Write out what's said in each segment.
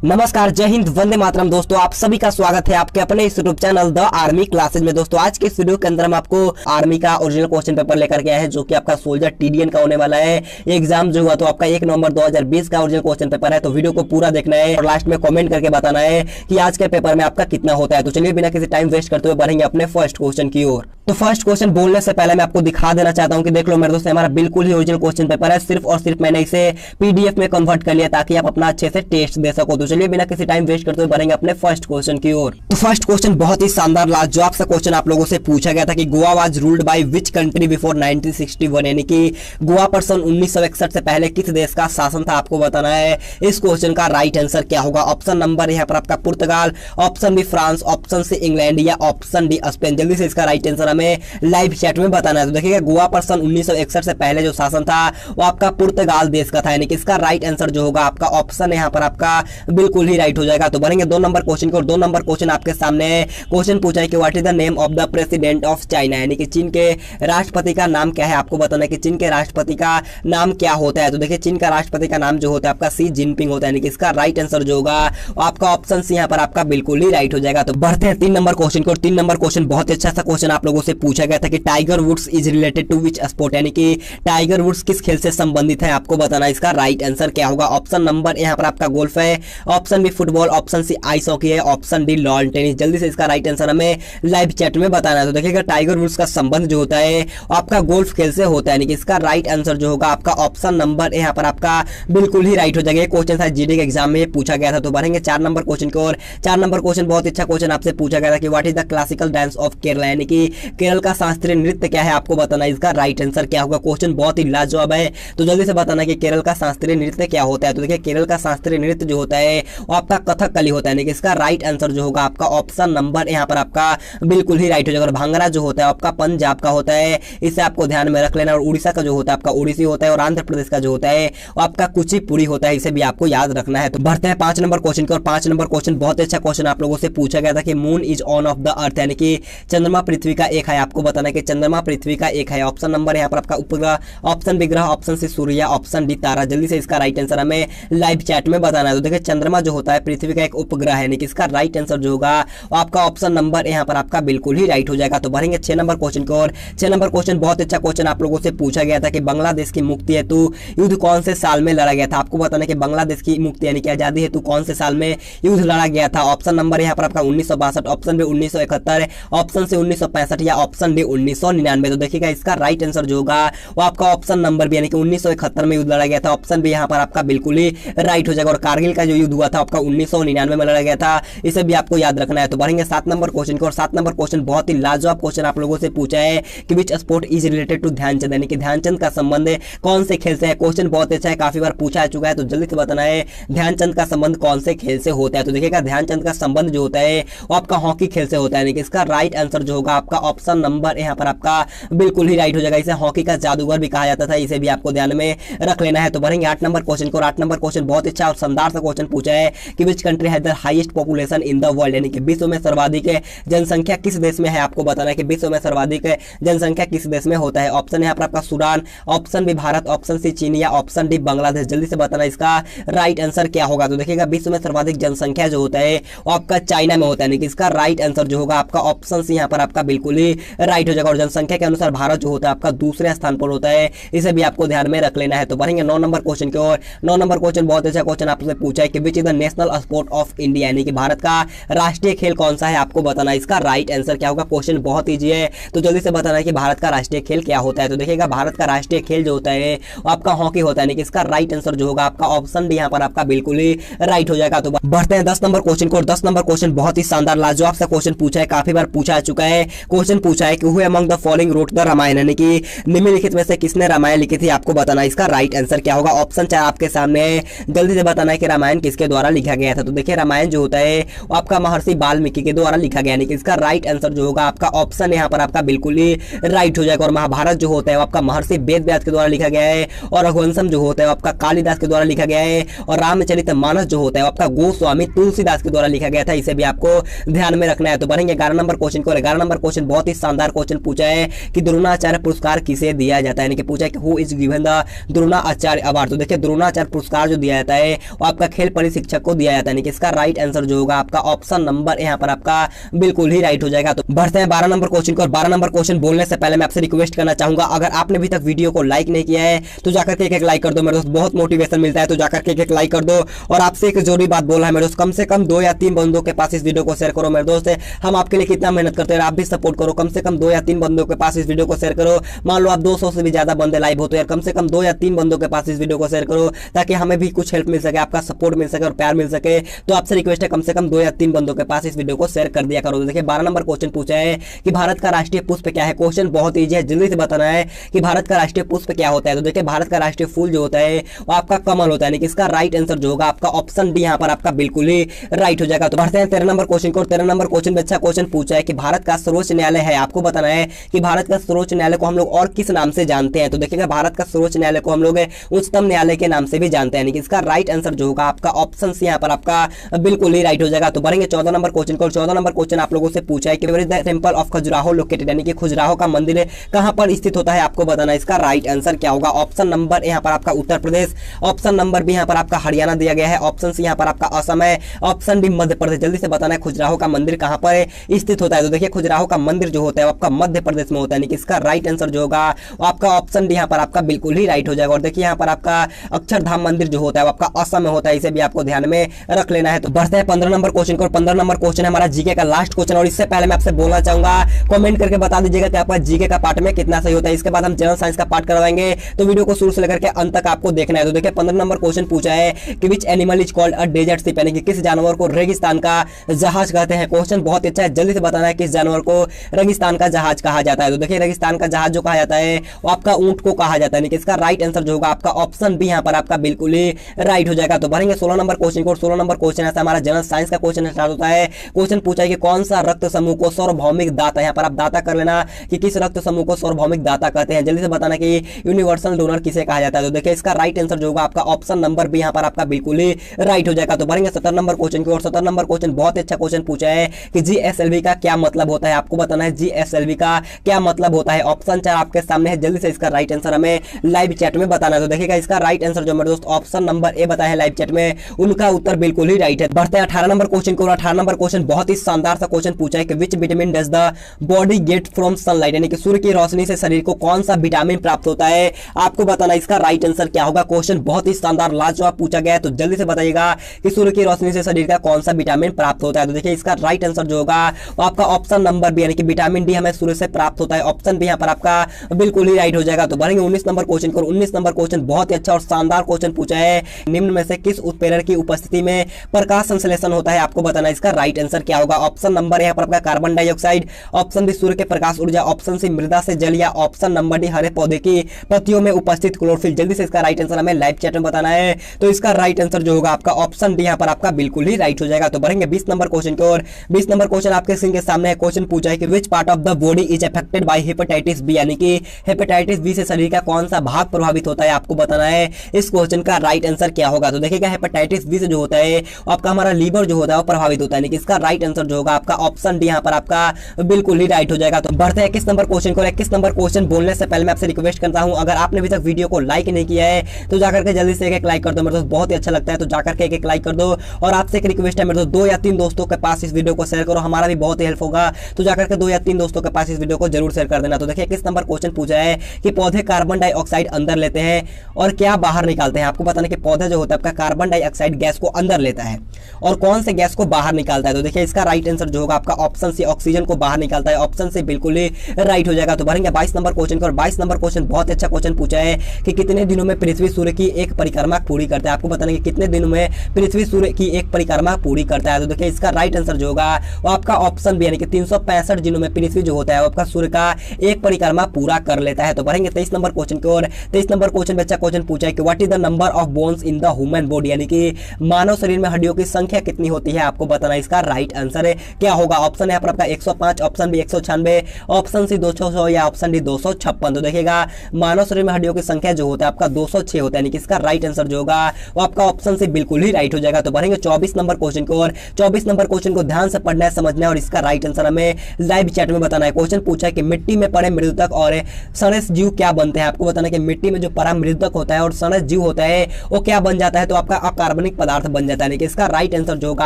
नमस्कार, जय हिंद, वंदे मातरम। दोस्तों आप सभी का स्वागत है आपके अपने इस YouTube channel the army classes में। दोस्तों आज के इस वीडियो के अंदर हम आपको आर्मी का ओरिजिनल क्वेश्चन पेपर लेकर के आए हैं, जो कि आपका सोल्जर टीडीएन का होने वाला है। एग्जाम जो हुआ तो आपका 1 नवंबर 2020 का ओरिजिनल क्वेश्चन पेपर है। तो वीडियो को पूरा देखना है और लास्ट में कॉमेंट करके बताना है कि आज के पेपर में आपका कितना होता है। तो चलिए बिना किसी टाइम वेस्ट करते हुए बढ़ेंगे अपने फर्स्ट क्वेश्चन की ओर। तो फर्स्ट क्वेश्चन बोलने से पहले मैं आपको दिखा देना चाहता हूं कि देख लो मेरे दोस्त, हमारा बिल्कुल ही ओरिजिनल क्वेश्चन पेपर है। सिर्फ और सिर्फ मैंने इसे पीडीएफ में कन्वर्ट कर लिया ताकि आप अपना अच्छे से टेस्ट दे सको। तो चलिए बिना किसी टाइम वेस्ट करते हुए बढ़ेंगे अपने फर्स्ट क्वेश्चन की ओर। तो फर्स्ट क्वेश्चन बहुत ही शानदार लाजवाब सा क्वेश्चन आप लोगों से पूछा गया था कि Goa was ruled by which country before 1961, यानी कि गोवा पर सन 1961 से पहले किस देश का शासन था, आपको बताना है। इस क्वेश्चन का राइट आंसर क्या होगा? ऑप्शन नंबर यहाँ पर आपका पुर्तगाल, option B France, option C England या ऑप्शन डी स्पेन। जल्दी से इसका राइट आंसर हमें लाइव चैट में बताना है। तो देखिएगा गोवा पर सन 1961 से पहले जो शासन था वो आपका पुर्तगाल देश का था, यानी कि इसका राइट आंसर जो होगा आपका ऑप्शन यहाँ पर आपका बिल्कुल ही राइट हो जाएगा। तो बढ़ेंगे 2 नंबर क्वेश्चन को। 2 नंबर क्वेश्चन आपके सामने क्वेश्चन पूछा है कि what is the name of the president of China, यानी कि चीन के राष्ट्रपति का नाम क्या है। आपको बताना है कि चीन के राष्ट्रपति का नाम क्या होता है। तो देखिए चीन का राष्ट्रपति का नाम जो होता है आपका शी जिनपिंग होता है, यानी कि इसका राइट आंसर जो होगा आपका ऑप्शन सी यहाँ पर आपका बिल्कुल ही राइट हो जाएगा। तो बढ़ते हैं 3 नंबर क्वेश्चन को। 3 नंबर क्वेश्चन बहुत अच्छा सा क्वेश्चन आप लोगों से पूछा गया था कि Tiger Woods is related to which sport, यानी कि टाइगर वुड्स किस खेल से संबंधित है। आपको बताना इसका राइट आंसर क्या होगा। ऑप्शन नंबर यहाँ पर आपका गोल्फ है, option B football, option C ice hockey है, ऑप्शन डी लॉन टेनिस। जल्दी से इसका राइट आंसर हमें लाइव चैट में बताना है। तो देखिएगा टाइगर वुड्स का संबंध जो होता है आपका गोल्फ खेल से होता है, यानी कि इसका राइट आंसर जो होगा आपका ऑप्शन नंबर यहाँ पर आपका बिल्कुल ही राइट हो जाएगा। क्वेश्चन था जीडी के एग्जाम में पूछा गया था। तो बढ़ेंगे 4 नंबर क्वेश्चन की ओर। 4 नंबर क्वेश्चन बहुत अच्छा क्वेश्चन आपसे पूछा गया था कि what is the classical dance of Kerala, यानी कि केरल का शास्त्रीय नृत्य क्या है। आपको बताना इसका राइट आंसर क्या होगा। क्वेश्चन बहुत ही लाजवाब है, तो जल्दी से बताना कि केरल का शास्त्रीय नृत्य क्या होता है। तो देखिए केरल का शास्त्रीय नृत्य जो होता है वो आपका कथकली होता है, यानी कि इसका राइट आंसर जो होगा आपका ऑप्शन नंबर यहाँ पर आपका बिल्कुल ही राइट हो जाएगा। और भांगड़ा जो होता है आपका पंजाब का होता है, इसे आपको ध्यान में रख लेना। और उड़ीसा का जो होता है आपका ओडिसी होता है, और आंध्र प्रदेश का जो होता है वो आपका कुचिपुड़ी होता है, इसे भी आपको याद रखना है। तो बढ़ते हैं 5 नंबर क्वेश्चन की। और 5 नंबर क्वेश्चन बहुत अच्छा क्वेश्चन आप लोगों से पूछा गया था कि moon is on off the earth, यानी कि चंद्रमा पृथ्वी का एक है। आपको बताना है कि चंद्रमा पृथ्वी का एक है। ऑप्शन नंबर यहाँ पर आपका उपग्रह, ऑप्शन बी ग्रह, ऑप्शन सी सूर्य, ऑप्शन डी तारा। जल्दी से इसका राइट आंसर हमें लाइव चैट में बताना है। तो देखिए चंद्रमा जो होता है पृथ्वी का एक उपग्रह है, यानी कि इसका राइट आंसर जो होगा आपका ऑप्शन नंबर यहाँ पर आपका बिल्कुल ही राइट हो जाएगा। तो बढ़ेंगे 6 नंबर क्वेश्चन की ओर। 6 नंबर क्वेश्चन बहुत अच्छा क्वेश्चन आप लोगों से पूछा गया था कि बांग्लादेश की मुक्ति हेतु युद्ध कौन से साल में लड़ा गया था। आपको बताना कि बांग्लादेश की मुक्ति यानी कि आजादी हेतु कौन से साल में युद्ध लड़ा गया था। ऑप्शन नंबर यहाँ पर आपका 1962, ऑप्शन बी 1971, ऑप्शन सी 1965 या ऑप्शन डी 1999। तो देखिएगा इसका राइट आंसर जो होगा वो आपका ऑप्शन नंबर बी यानी कि 1971 में युद्ध लड़ा गया था। ऑप्शन बी यहाँ पर आपका बिल्कुल ही राइट हो जाएगा। और कारगिल का जो युद्ध हुआ था आपका 1999 में लड़ा गया था, इसे भी आपको याद रखना है। तो बढ़ेंगे 7 नंबर क्वेश्चन को। और 7 नंबर क्वेश्चन बहुत ही लाजवाब क्वेश्चन आप लोगों से पूछा है कि which sport is related to Dhyanchand, यानी कि ध्यानचंद का संबंध कौन से खेल से है। क्वेश्चन बहुत अच्छा है, काफी बार पूछा चुका है, तो जल्दी से बताना है ध्यानचंद का संबंध कौन से खेल से होता है। तो देखिएगा ध्यानचंद का संबंध जो होता है वो आपका हॉकी खेल से होता है, यानी कि इसका राइट आंसर जो होगा आपका ऑप्शन नंबर यहाँ पर आपका बिल्कुल ही राइट हो जाएगा। इसे हॉकी का जादूगर भी कहा जाता था, इसे भी आपको ध्यान में रख लेना है। तो बढ़ेंगे 8 नंबर क्वेश्चन को। 8 नंबर क्वेश्चन बहुत अच्छा और शानदार सा क्वेश्चन पूछा है कि which country has the highest population in the world, यानी कि विश्व में सर्वाधिक जनसंख्या किस देश में है। आपको बताना है कि विश्व में सर्वाधिक जनसंख्या किस देश में होता है। ऑप्शन यहाँ पर आपका Sudan, option B Bharat, option C चीन या ऑप्शन डी बांग्लादेश। जल्दी से बताना इसका राइट आंसर क्या होगा। तो देखिएगा विश्व में सर्वाधिक जनसंख्या जो होता है वो आपका चाइना में होता है, यानी कि इसका राइट आंसर जो होगा आपका ऑप्शन सी यहाँ पर आपका बिल्कुल ही राइट हो जाएगा। और जनसंख्या के अनुसार भारत जो होता है आपका दूसरे स्थान पर होता है, इसे भी आपको ध्यान में रख लेना है। तो बढ़ेंगे 9 नंबर क्वेश्चन की ओर। 9 नंबर क्वेश्चन बहुत अच्छा क्वेश्चन आपसे पूछा है कि which is the national sport of India, यानी कि भारत का राष्ट्रीय खेल कौन सा है। आपको बताना इसका राइट आंसर क्या होगा। क्वेश्चन बहुत ईजी है, तो जल्दी से बताना है कि भारत का राष्ट्रीय खेल क्या होता है। तो देखिएगा भारत का राष्ट्रीय खेल जो होता है वो आपका हॉकी होता है, यानी कि इसका राइट आंसर जो होगा आपका ऑप्शन डी यहाँ पर आपका बिल्कुल ही राइट हो जाएगा। तो बढ़ते हैं 10 नंबर क्वेश्चन को। 10 नंबर क्वेश्चन बहुत ही शानदार लाजवाब सा क्वेश्चन पूछा है, काफी बार पूछा चुका है। क्वेश्चन पूछा है कि who among the following wrote the Ramayana, यानी कि निम्नलिखित में से किसने रामायण लिखी थी। आपको बताना इसका राइट आंसर क्या होगा। ऑप्शन 4 आपके सामने है, जल्दी से बताना है कि रामायण किसके द्वारा लिखा गया था। तो देखिए रामायण जो होता है वो आपका महर्षि वाल्मीकि के द्वारा लिखा गया, यानी कि इसका राइट आंसर जो होगा आपका ऑप्शन यहाँ पर आपका बिल्कुल ही राइट हो जाएगा। और महाभारत जो होता है वो आपका महर्षि वेदव्यास के द्वारा लिखा गया है। और रघुवंशम जो होता है वो आपका कालिदास के द्वारा लिखा गया है। और रामचरितमानस जो होता है वो आपका गोस्वामी तुलसीदास के द्वारा लिखा गया था, इसे भी आपको ध्यान में रखना है। तो बढ़ेंगे 11 नंबर क्वेश्चन को। 11 नंबर क्वेश्चन बहुत ही शानदार क्वेश्चन पूछा है कि द्रोणाचार्य पुरस्कार किसे दिया जाता है, यानी कि पूछा है कि who is given the Dronacharya award. तो देखिए द्रोणाचार्य पुरस्कार जो दिया जाता है वो आपका खेल परिषद शिक्षक को दिया जाता है। यानी कि इसका राइट आंसर जो होगा आपका ऑप्शन नंबर यहाँ पर आपका बिल्कुल ही राइट हो जाएगा। तो बढ़ते हैं 12 नंबर क्वेश्चन को। और 12 नंबर क्वेश्चन बोलने से पहले मैं आपसे रिक्वेस्ट करना चाहूंगा, अगर आपने अभी तक वीडियो को लाइक नहीं किया है तो जाकर के एक लाइक कर दो मेरे दोस्त, बहुत मोटिवेशन मिलता है। तो जाकर के एक लाइक कर दो। और आपसे एक जरूरी बात बोला है मेरे दोस्त, कम से कम 2 या 3 बंदों के पास इस वीडियो को शेयर करो मेरे दोस्त। हम आपके लिए कितना मेहनत करते हैं, आप भी सपोर्ट करो। कम से कम 2 या 3 बंदों के पास इस वीडियो को शेयर करो। मान लो आप 200 से भी ज्यादा बंदे लाइव होते हैं, कम से कम 2 या 3 बंदों के पास इस वीडियो को शेयर करो, ताकि हमें भी कुछ हेल्प मिल सके, आपका सपोर्ट मिल सके और प्यार मिल सके। तो आपसे रिक्वेस्ट है कम से कम 2 या 3 बंदों के पास इस वीडियो को शेयर कर दिया करो। देखिए 12 नंबर क्वेश्चन पूछा है कि भारत का राष्ट्रीय पुष्प क्या है। क्वेश्चन बहुत ईजी है, जल्दी से बताना है कि भारत का राष्ट्रीय पुष्प क्या होता है। तो देखिए भारत का राष्ट्रीय फूल जो होता है वो आपका कमल होता है। यानी कि इसका राइट आंसर जो होगा आपका ऑप्शन डी यहाँ पर आपका बिल्कुल ही राइट हो जाएगा। तो बढ़ते हैं 13 नंबर क्वेश्चन को। 13 नंबर क्वेश्चन में अच्छा क्वेश्चन पूछा है कि भारत का सर्वोच्च न्यायालय है, आपको बताना है कि भारत का सर्वोच्च न्यायालय को हम लोग और किस नाम से जानते हैं। तो देखिएगा भारत का सर्वोच्च न्यायालय को हम लोग उच्चतम न्यायालय के नाम से भी जानते हैं। यानी कि इसका राइट आंसर जो होगा आपका ऑप्शन सी यहाँ पर आपका बिल्कुल ही राइट हो जाएगा। तो बढ़ेंगे 14 नंबर क्वेश्चन को। 14 नंबर क्वेश्चन आप लोगों से पूछा है कि where is the temple of Khajuraho located, यानी कि खजुराहो का मंदिर कहां पर स्थित होता है, आपको बताना है। इसका राइट आंसर क्या होगा। ऑप्शन नंबर यहाँ पर आपका Uttar Pradesh, option number B यहाँ पर आपका हरियाणा दिया गया है, ऑप्शन सी यहाँ पर आपका असम है, ऑप्शन डी मध्य प्रदेश। जल्दी से बताना है खजुराहो का मंदिर कहां पर स्थित होता है। तो देखिए खजुराहो का मंदिर जो होता है आपका मध्य प्रदेश में होता है। यानी कि इसका राइट आंसर जो होगा आपका ऑप्शन डी यहाँ पर आपका बिल्कुल ही राइट हो जाएगा। और देखिए यहाँ पर आपका अक्षरधाम मंदिर जो होता है आपका असम में होता है, इसे भी आपको ध्यान में रख लेना है। तो बढ़ते हैं 15 नंबर क्वेश्चन को। 15 नंबर क्वेश्चन हमारा जीके का लास्ट क्वेश्चन। और इससे पहले मैं आपसे बोलना चाहूंगा, कमेंट करके बता दीजिएगा कि आपका जीके का पार्ट में कितना सही होता है। इसके बाद हम जनरल साइंस का पार्ट करवाएंगे, तो वीडियो को शुरू से लेकर के अंत तक आपको देखना है। तो देखिए 15 नंबर क्वेश्चन पूछा है कि which animal is called a desert ship, यानी कि किस जानवर को रेगिस्तान का जहाज कहते हैं। क्वेश्चन बहुत अच्छा है, जल्दी से बताना है किस जानवर को रेगिस्तान का जहाज कहा जाता है। तो देखिए रेगिस्तान का जहाज जो कहा जाता है वो आपका ऊंट को कहा जाता है। इसका राइट आंसर जो होगा आपका ऑप्शन बी यहाँ पर आपका बिल्कुल ही राइट हो जाएगा। तो बढ़ेंगे 16 नंबर क्वेश्चन को। 16 नंबर क्वेश्चन ऐसा हमारा जनरल साइंस का क्वेश्चन स्टार्ट होता है। क्वेश्चन पूछा है कि कौन सा रक्त समूह को सार्वभौमिक दाता, यहाँ पर आप दाता कर लेना कि किस रक्त समूह को सार्वभौमिक दाता कहते हैं। जल्दी से बताना कि यूनिवर्सल डोनर किसे कहा जाता है। तो देखिए इसका राइट आंसर जो होगा आपका ऑप्शन नंबर बी यहाँ पर आपका बिल्कुल ही राइट हो जाएगा। तो बढ़ेंगे 17 नंबर क्वेश्चन की ओर। 17 नंबर क्वेश्चन बहुत अच्छा क्वेश्चन पूछा है कि जीएसएलवी का क्या मतलब होता है, आपको बताना है जीएसएलवी का क्या मतलब होता है। ऑप्शन 4 आपके सामने है, जल्दी से इसका राइट आंसर हमें लाइव चैट में बताना है। तो देखिएगा इसका राइट आंसर जो मेरे दोस्त ऑप्शन नंबर ए बताया है लाइव चैट में, उनका उत्तर बिल्कुल ही राइट है। बढ़ते हैं 18 नंबर क्वेश्चन को। 18 नंबर क्वेश्चन बहुत ही शानदार सा क्वेश्चन पूछा है कि which vitamin does the body get from sunlight, यानी कि सूर्य की रोशनी से शरीर को कौन सा विटामिन प्राप्त होता है, आपको बताना इसका राइट आंसर क्या होगा। क्वेश्चन बहुत ही शानदार लाजवाब पूछा गया है, तो जल्दी से बताइएगा कि सूर्य की रोशनी से शरीर का कौन सा विटामिन प्राप्त होता है। तो देखिए इसका राइट आंसर जो होगा आपका ऑप्शन नंबर बी, यानी कि विटामिन डी हमें सूर्य से प्राप्त होता है। ऑप्शन बी यहाँ पर आपका बिल्कुल ही राइट हो जाएगा। तो बढ़ेंगे 19 नंबर क्वेश्चन को। 19 नंबर क्वेश्चन बहुत ही अच्छा और शानदार क्वेश्चन पूछा है, निम्न में से किस उत्प्रेरक की उपस्थिति में प्रकाश संश्लेषण होता है, आपको बताना इसका राइट आंसर क्या होगा। ऑप्शन नंबर यहाँ पर आपका कार्बन डाइऑक्साइड, ऑप्शन बी सूर्य के प्रकाश ऊर्जा, ऑप्शन सी मृदा से जल, या ऑप्शन नंबर डी हरे पौधे की पत्तियों में उपस्थित क्लोरोफिल। जल्दी से इसका राइट आंसर हमें लाइव चैट में बताना है। तो इसका राइट आंसर जो होगा आपका ऑप्शन डी यहाँ पर आपका बिल्कुल ही राइट हो जाएगा। तो बढ़ेंगे 20 नंबर क्वेश्चन की ओर। 20 नंबर क्वेश्चन आपके स्क्रीन के सामने है। क्वेश्चन पूछा है कि which part of the body is affected by hepatitis B, यानी कि हेपेटाइटिस बी से शरीर का कौन सा भाग प्रभावित होता है, आपको बताना है इस क्वेश्चन का राइट आंसर क्या होगा। तो देखिएगा हेपेटाइटिस बी से जो होता है आपका हमारा लीवर जो होता है वो प्रभावित होता है, यानी कि इसका राइट आंसर जो होगा आपका ऑप्शन डी यहाँ पर आपका बिल्कुल ही राइट हो जाएगा। तो बढ़ते हैं 21 नंबर क्वेश्चन को। 21 नंबर क्वेश्चन बोलने से पहले मैं आपसे रिक्वेस्ट करता हूं, अगर आपने अभी तक वीडियो को लाइक नहीं किया है तो जाकर के जल्दी से एक लाइक कर दो मेरे दोस्त, बहुत ही अच्छा लगता है। तो जाकर के एक लाइक कर दो। और आपसे एक रिक्वेस्ट है मेरे दोस्त, 2 या 3 दोस्तों के पास इस वीडियो को शेयर करो, हमारा भी बहुत ही हेल्प होगा। तो जाकर के 2 या 3 दोस्तों के पास इस वीडियो को जरूर शेयर कर देना। तो देखिए 21 नंबर क्वेश्चन पूछा है कि पौधे कार्बन डाइऑक्साइड अंदर लेते हैं और क्या बाहर निकालते हैं, आपको बताना कि पौधा जो होता है आपका कार्बन डाइऑक्साइड गैस को अंदर लेता है और कौन से गैस को बाहर निकालता है। तो देखिए इसका राइट आंसर जो होगा आपका ऑप्शन सी ऑक्सीजन को बाहर निकालता है। ऑप्शन से बिल्कुल ही राइट हो जाएगा। तो बढ़ेंगे 22 नंबर क्वेश्चन को। और 22 नंबर क्वेश्चन बहुत अच्छा क्वेश्चन पूछा है कि कितने दिनों में पृथ्वी सूर्य की एक परिक्रमा पूरी करता है, आपको बताना कि कितने दिनों में पृथ्वी सूर्य की एक परिक्रमा पूरी करता है। तो देखिए इसका राइट आंसर जो होगा वो आपका ऑप्शन बी, यानी कि 365 दिनों में पृथ्वी जो होता है वो आपका सूर्य का एक परिक्रमा पूरा कर लेता है। तो बढ़ेंगे 23 नंबर क्वेश्चन की ओर। 23 नंबर क्वेश्चन में अच्छा क्वेश्चन पूछा है कि what is the number of bones in the human body, यानी कि मानव शरीर में हड्डियों की संख्या कितनी होती है, आपको बताना इसका राइट आंसर है क्या होगा। ऑप्शन है आपका 105, ऑप्शन बी 196, ऑप्शन सी 200 या ऑप्शन डी 256। तो देखिएगा मानव शरीर में हड्डियों की संख्या जो होता है आपका 206 होता है, यानी कि इसका राइट आंसर जो होगा वो आपका ऑप्शन से बिल्कुल ही राइट हो जाएगा। तो बढ़ेंगे 24 नंबर क्वेश्चन की ओर। 24 नंबर क्वेश्चन को ध्यान से पढ़ना है, समझना है और इसका राइट आंसर हमें लाइव चैट में बताना है। क्वेश्चन पूछा है कि मिट्टी में पड़े मृदुतक और सड़स जीव क्या बनते हैं, आपको बताना कि मिट्टी में जो पड़ा मृदुतक होता है और सड़स जीव होता है वो क्या बन जाता है। तो आपका अकार्बनिक कार्बनिक पदार्थ बन जाता है। यानी कि इसका राइट आंसर जो होगा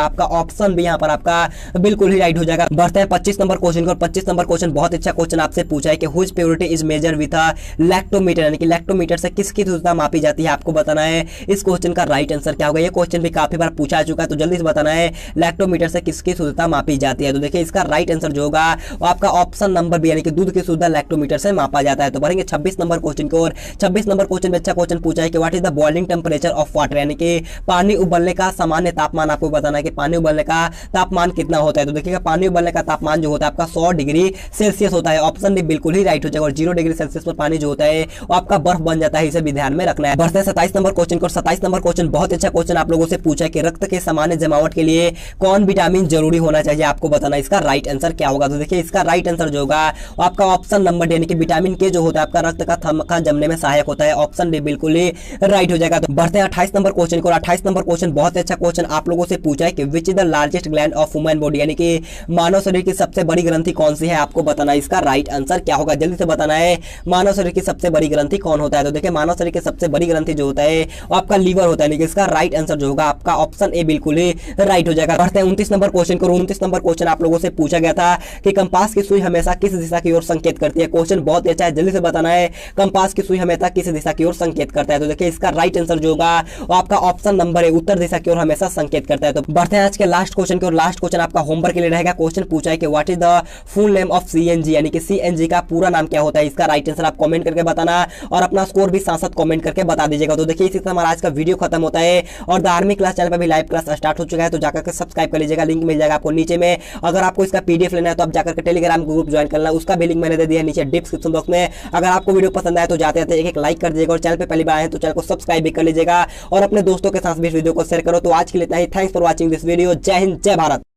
आपका ऑप्शन भी यहाँ पर आपका बिल्कुल ही राइट हो जाएगा। बढ़ते हैं 25 नंबर क्वेश्चन को। 25 नंबर क्वेश्चन बहुत अच्छा क्वेश्चन आपसे पूछा है कि whose purity is measure with a lactometer, यानी कि लैक्टोमीटर से किसकी शुद्धता मापी जाती है, आपको बताना है। इस क्वेश्चन का राइट आंसर क्या होगा। ये क्वेश्चन भी काफी बार पूछा चुका है, तो जल्दी से बताना है लैक्टोमीटर से किसकी शुद्धता मापी जाती है। तो देखिए इसका राइट आंसर जो होगा आपका ऑप्शन नंबर बी, यानी कि दूध की शुद्धता लैक्टोमीटर से मापा जाता है। तो बढ़ेंगे 26 नंबर क्वेश्चन को। और 26 नंबर क्वेश्चन में अच्छा क्वेश्चन पूछा है कि what is the boiling temperature of water, यानी कि पानी उबलने का सामान्य तापमान आपको बताना है कि पानी उबलने का तापमान कितना होता है। तो देखिएगा पानी उबलने का तापमान जो होता है आपका 100 डिग्री सेल्सियस होता है। ऑप्शन डी बिल्कुल ही राइट हो जाएगा। और 0 डिग्री सेल्सियस पर पानी जो होता है वो आपका बर्फ बन जाता है, इसे भी ध्यान में रखना है। बढ़ते हैं 27 नंबर क्वेश्चन को। 27 नंबर क्वेश्चन बहुत अच्छा क्वेश्चन आप लोगों से पूछा है कि रक्त के सामान्य जमावट के लिए कौन विटामिन जरूरी होना चाहिए, आपको बताना है इसका राइट आंसर क्या होगा। तो देखिए इसका राइट आंसर जो होगा आपका ऑप्शन नंबर डी, यानी कि विटामिन के जो होता है आपका रक्त का थमका जमने में सहायक होता है। ऑप्शन डी बिल्कुल ही राइट हो जाएगा। तो बढ़ते हैं 28 नंबर क्वेश्चन को। 28 नंबर क्वेश्चन बहुत अच्छा क्वेश्चन आप लोगों से पूछा है कि which is the largest gland of human body, यानी कि मानव शरीर की सबसे बड़ी ग्रंथि कौन सी है, आपको बताना है इसका राइट आंसर क्या होगा। जल्दी से बताना है मानव शरीर की सबसे बड़ी ग्रंथि कौन होता है। तो देखिए मानव शरीर की सबसे बड़ी ग्रंथि जो होता है वो आपका लीवर होता है, यानी कि इसका राइट आंसर जो होगा आपका ऑप्शन ए बिल्कुल ही राइट हो जाएगा। बढ़ते हैं 29 नंबर क्वेश्चन को। 29 नंबर क्वेश्चन आप लोगों से पूछा गया था कि कंपास की सुई हमेशा किस दिशा की ओर संकेत करती है। क्वेश्चन बहुत अच्छा है, जल्दी से बताना है कंपास की सुई हमेशा किस दिशा की ओर संकेत करता है। तो देखिए इसका राइट आंसर जो होगा वो आपका ऑप्शन नंबर है, उत्तर दिशा की ओर हमेशा संकेत करता है। तो बढ़ते हैं आज के लास्ट क्वेश्चन की ओर। लास्ट क्वेश्चन आपका होमवर्क के लिए रहेगा। क्वेश्चन पूछा है कि what is the full name of CNG, यानी कि सीएनजी का पूरा नाम क्या होता है। इसका राइट आंसर आप कमेंट करके बताना और अपना स्कोर भी साथ साथ कमेंट करके बता दीजिएगा। तो देखिए इसी तरह हमारा आज का वीडियो खत्म होता है और द आर्मी क्लास चैनल पर भी लाइव क्लास स्टार्ट हो चुका है, तो जाकर के सब्सक्राइब कर लीजिएगा। लिंक मिल जाएगा आपको नीचे में। अगर आपको इसका पीडीएफ लेना है तो आप जाकर के टेलीग्राम ग्रुप ज्वाइन करना, उसका भी लिंक मैंने दे दिया नीचे डिस्क्रिप्शन बॉक्स में। अगर आपको वीडियो पसंद आए तो जाते जाते एक लाइक कर दीजिएगा और चैनल पे पहली बार आए तो चैनल को सब्सक्राइब भी कर लीजिएगा और अपने दोस्तों के साथ भी वीडियो को शेयर करो। तो आज के लिए इतना ही। Thanks for watching this video. जय हिंद, जय भारत।